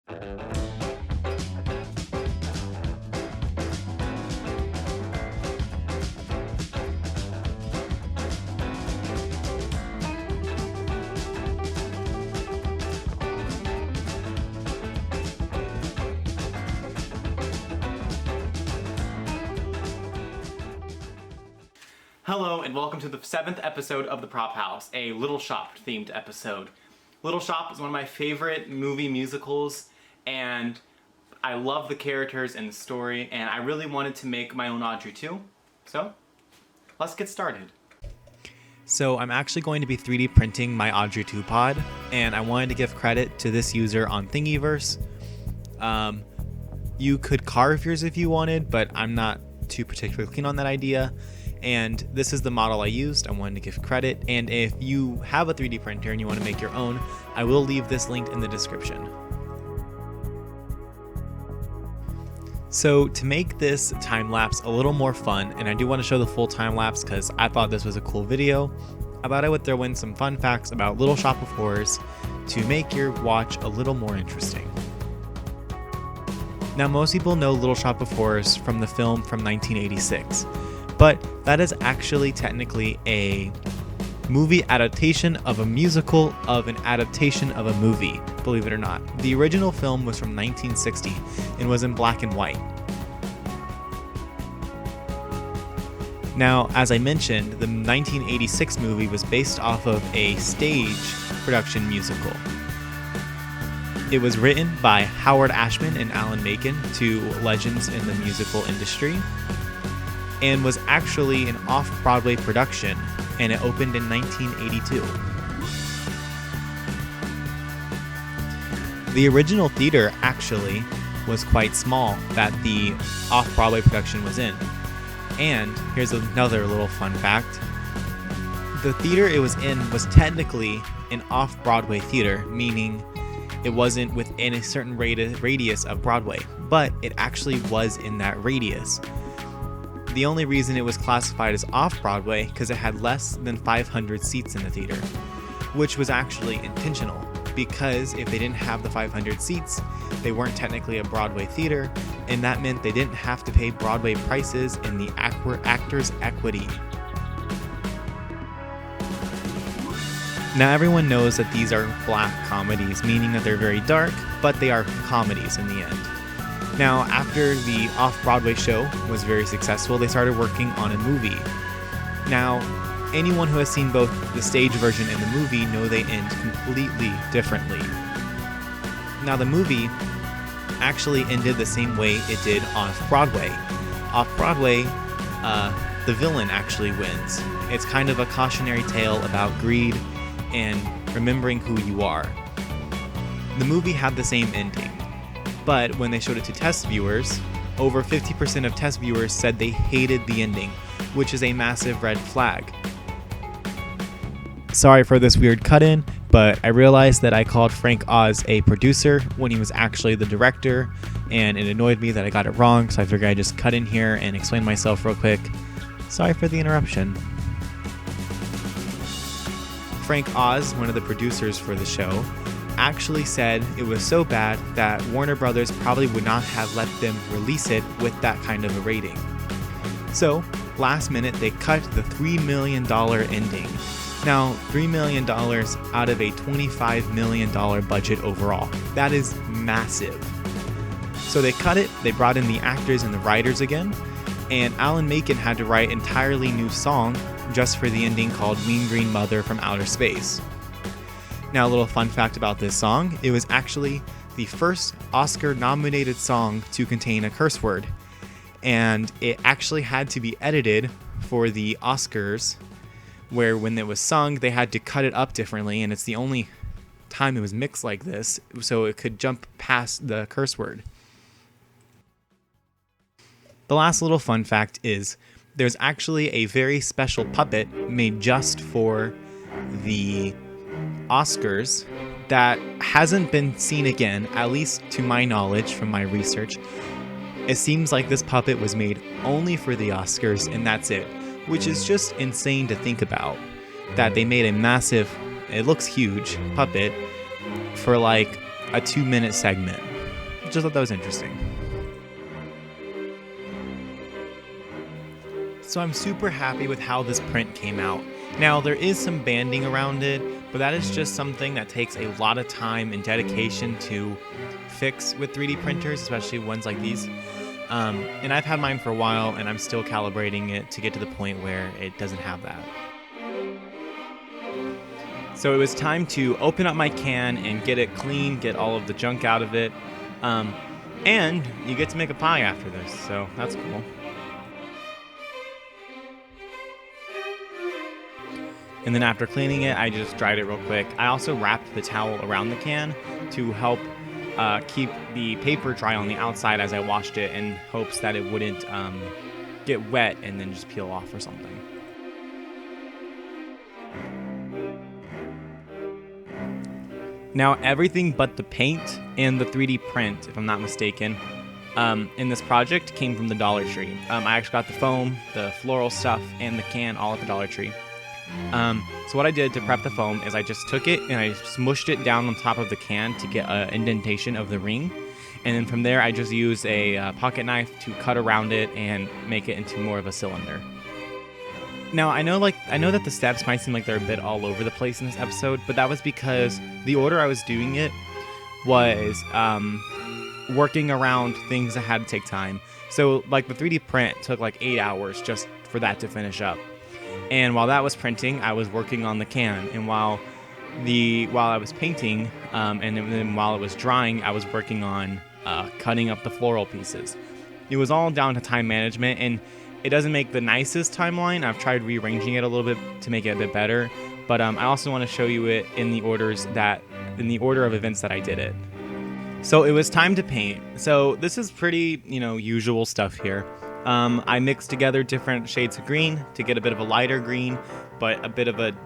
Hello and welcome to the 7th episode of The Prop House, a Little Shop themed episode. Little Shop is one of my favorite movie musicals, and I love the characters and the story, and I really wanted to make my own Audrey too. So, let's get started. So I'm actually going to be 3D printing my Audrey 2 pod, and I wanted to give credit to this user on Thingiverse. You could carve yours if you wanted, but I'm not too particularly keen on that idea. And this is the model I used. I wanted to give credit, and if you have a 3D printer and you want to make your own, I will leave this linked in the description. So to make this time lapse a little more fun, and I do want to show the full time lapse because I thought this was a cool video, I thought I would throw in some fun facts about Little Shop of Horrors to make your watch a little more interesting. Now, most people know Little Shop of Horrors from the film from 1986. But that is actually technically a movie adaptation of a musical of an adaptation of a movie, believe it or not. The original film was from 1960 and was in black and white. Now, as I mentioned, the 1986 movie was based off of a stage production musical. It was written by Howard Ashman and Alan Menken, two legends in the musical industry, and was actually an off-Broadway production, and it opened in 1982. The original theater actually was quite small that the off-Broadway production was in. And here's another little fun fact. The theater it was in was technically an off-Broadway theater, meaning it wasn't within a certain radius of Broadway, but it actually was in that radius. The only reason it was classified as off-Broadway because it had less than 500 seats in the theater, which was actually intentional, because if they didn't have the 500 seats, they weren't technically a Broadway theater, and that meant they didn't have to pay Broadway prices in the actors' equity. Now everyone knows that these are black comedies, meaning that they're very dark, but they are comedies in the end. Now, after the off-Broadway show was very successful, they started working on a movie. Now, anyone who has seen both the stage version and the movie know they end completely differently. Now, the movie actually ended the same way it did off-Broadway. Off-Broadway, the villain actually wins. It's kind of a cautionary tale about greed and remembering who you are. The movie had the same ending. But when they showed it to test viewers, over 50% of test viewers said they hated the ending, which is a massive red flag. Sorry for this weird cut-in, but I realized that I called Frank Oz a producer when he was actually the director, and it annoyed me that I got it wrong, so I figured I'd just cut in here and explain myself real quick. Sorry for the interruption. Frank Oz, one of the producers for the show, actually said it was so bad that Warner Brothers probably would not have let them release it with that kind of a rating. So, last minute, they cut the $3 million ending. Now, $3 million out of a $25 million budget overall. That is massive. So they cut it, they brought in the actors and the writers again, and Alan Menken had to write an entirely new song just for the ending called Mean Green Mother from Outer Space. Now, a little fun fact about this song, it was actually the first Oscar-nominated song to contain a curse word, and it actually had to be edited for the Oscars, where when it was sung, they had to cut it up differently, and it's the only time it was mixed like this, so it could jump past the curse word. The last little fun fact is, there's actually a very special puppet made just for the Oscars that hasn't been seen again, at least to my knowledge from my research. It seems like this puppet was made only for the Oscars, and that's it, which is just insane to think about, that they made a massive, it looks huge, puppet for like a 2-minute segment. Just thought that was interesting. So I'm super happy with how this print came out. Now there is some banding around it, but that is just something that takes a lot of time and dedication to fix with 3D printers, especially ones like these. And I've had mine for a while, and I'm still calibrating it to get to the point where it doesn't have that. So it was time to open up my can and get it clean, get all of the junk out of it. And you get to make a pie after this, so that's cool. And then after cleaning it, I just dried it real quick. I also wrapped the towel around the can to help keep the paper dry on the outside as I washed it, in hopes that it wouldn't get wet and then just peel off or something. Now everything but the paint and the 3D print, if I'm not mistaken, in this project came from the Dollar Tree. I actually got the foam, the floral stuff, and the can all at the Dollar Tree. So what I did to prep the foam is I just took it and I smushed it down on top of the can to get an indentation of the ring. And then from there I just used a pocket knife to cut around it and make it into more of a cylinder. Now I know that the steps might seem like they're a bit all over the place in this episode, but that was because the order I was doing it was working around things that had to take time. So like the 3D print took like 8 hours just for that to finish up. And while that was printing, I was working on the can. And while I was painting, and then while it was drying, I was working on cutting up the floral pieces. It was all down to time management, and it doesn't make the nicest timeline. I've tried rearranging it a little bit to make it a bit better, but I also want to show you it in the order of events that I did it. So it was time to paint. So this is pretty, usual stuff here. I mixed together different shades of green to get a bit of a lighter green, but a bit of a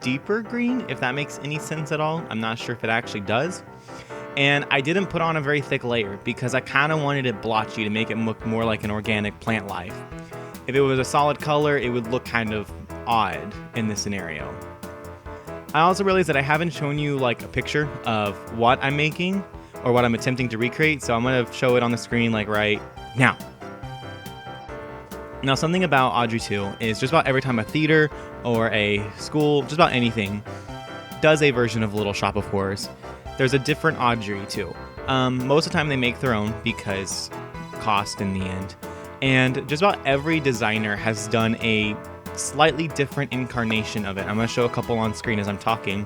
deeper green, if that makes any sense at all. I'm not sure if it actually does. And I didn't put on a very thick layer because I kind of wanted it blotchy to make it look more like an organic plant life. If it was a solid color, it would look kind of odd in this scenario. I also realized that I haven't shown you like a picture of what I'm making or what I'm attempting to recreate, so I'm going to show it on the screen like right now. Now, something about Audrey 2 is just about every time a theater or a school, just about anything, does a version of Little Shop of Horrors, there's a different Audrey 2. Most of the time they make their own because cost in the end. And just about every designer has done a slightly different incarnation of it. I'm going to show a couple on screen as I'm talking.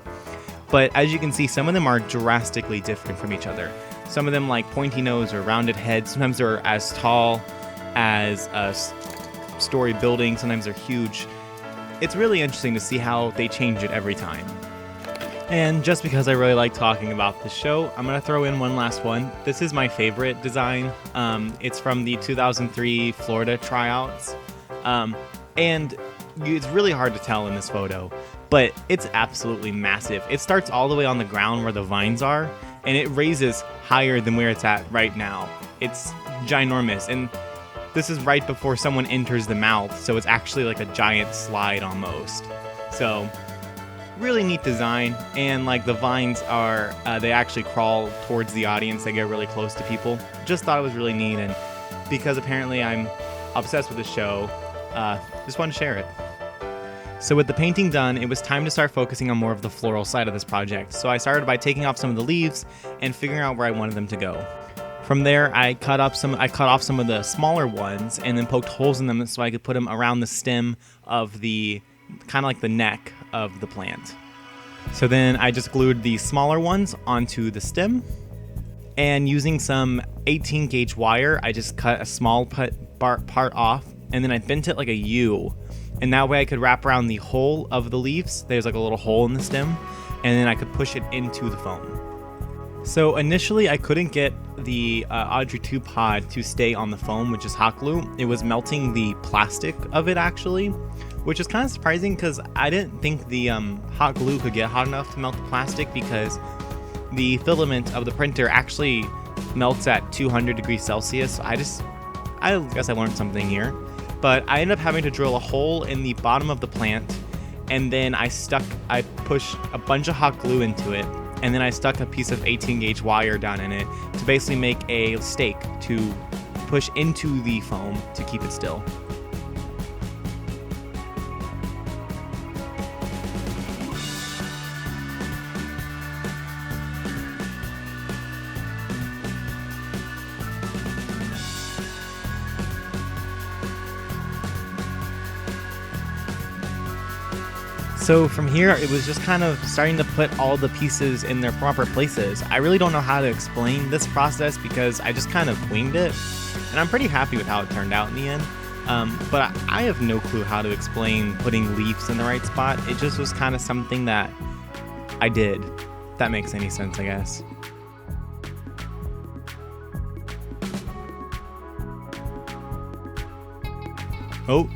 But as you can see, some of them are drastically different from each other. Some of them like pointy nose or rounded head. Sometimes they're as tall as a story building. Sometimes they're huge. It's really interesting to see how they change it every time. And just because I really like talking about the show, I'm going to throw in one last one. This is my favorite design. It's from the 2003 Florida tryouts. And it's really hard to tell in this photo, but it's absolutely massive. It starts all the way on the ground where the vines are, and it raises higher than where it's at right now. It's ginormous, and this is right before someone enters the mouth, so it's actually like a giant slide almost. So really neat design, and like the vines are, they actually crawl towards the audience. They get really close to people. Just thought it was really neat, and because apparently I'm obsessed with the show, just wanted to share it. So with the painting done, it was time to start focusing on more of the floral side of this project. So I started by taking off some of the leaves and figuring out where I wanted them to go. From there, I cut off some of the smaller ones and then poked holes in them so I could put them around the stem of the, kind of like the neck of the plant. So then I just glued the smaller ones onto the stem, and using some 18 gauge wire, I just cut a small part off, and then I bent it like a U. And that way I could wrap around the whole of the leaves. There's like a little hole in the stem, and then I could push it into the foam. So initially I couldn't get the Audrey 2 pod to stay on the foam, which is hot glue. It was melting the plastic of it actually, which is kind of surprising because I didn't think the hot glue could get hot enough to melt the plastic, because the filament of the printer actually melts at 200 degrees Celsius. I guess I learned something here. But I ended up having to drill a hole in the bottom of the plant, and then I pushed a bunch of hot glue into it, and then I stuck a piece of 18 gauge wire down in it to basically make a stake to push into the foam to keep it still. So from here, it was just kind of starting to put all the pieces in their proper places. I really don't know how to explain this process because I just kind of winged it, and I'm pretty happy with how it turned out in the end. But I have no clue how to explain putting leaves in the right spot. It just was kind of something that I did. If that makes any sense, I guess. Oh,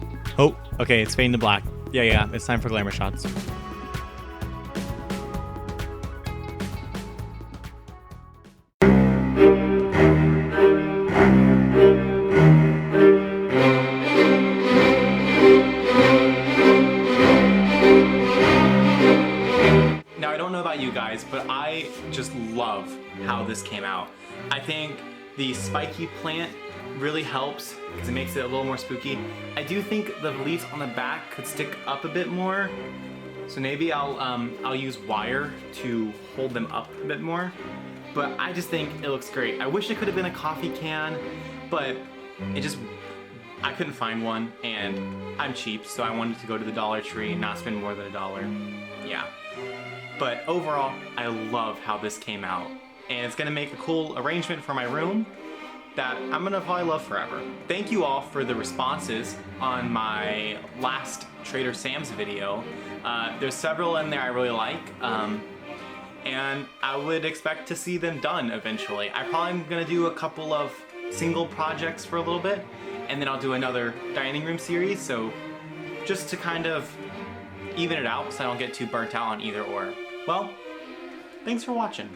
okay, it's fading to black. Yeah, it's time for glamour shots. Now, I don't know about you guys, but I just love how this came out. I think the spiky plant really helps because it makes it a little more spooky. I do think the leaves on the back could stick up a bit more, so maybe I'll use wire to hold them up a bit more. But I just think it looks great. I wish it could have been a coffee can, but I couldn't find one, and I'm cheap, so I wanted to go to the Dollar Tree and not spend more than $1. Yeah. But overall, I love how this came out, and it's gonna make a cool arrangement for my room that I'm gonna probably love forever. Thank you all for the responses on my last Trader Sam's video. There's several in there I really like, and I would expect to see them done eventually. I probably am gonna do a couple of single projects for a little bit, and then I'll do another dining room series, so just to kind of even it out so I don't get too burnt out on either or. Well, thanks for watching.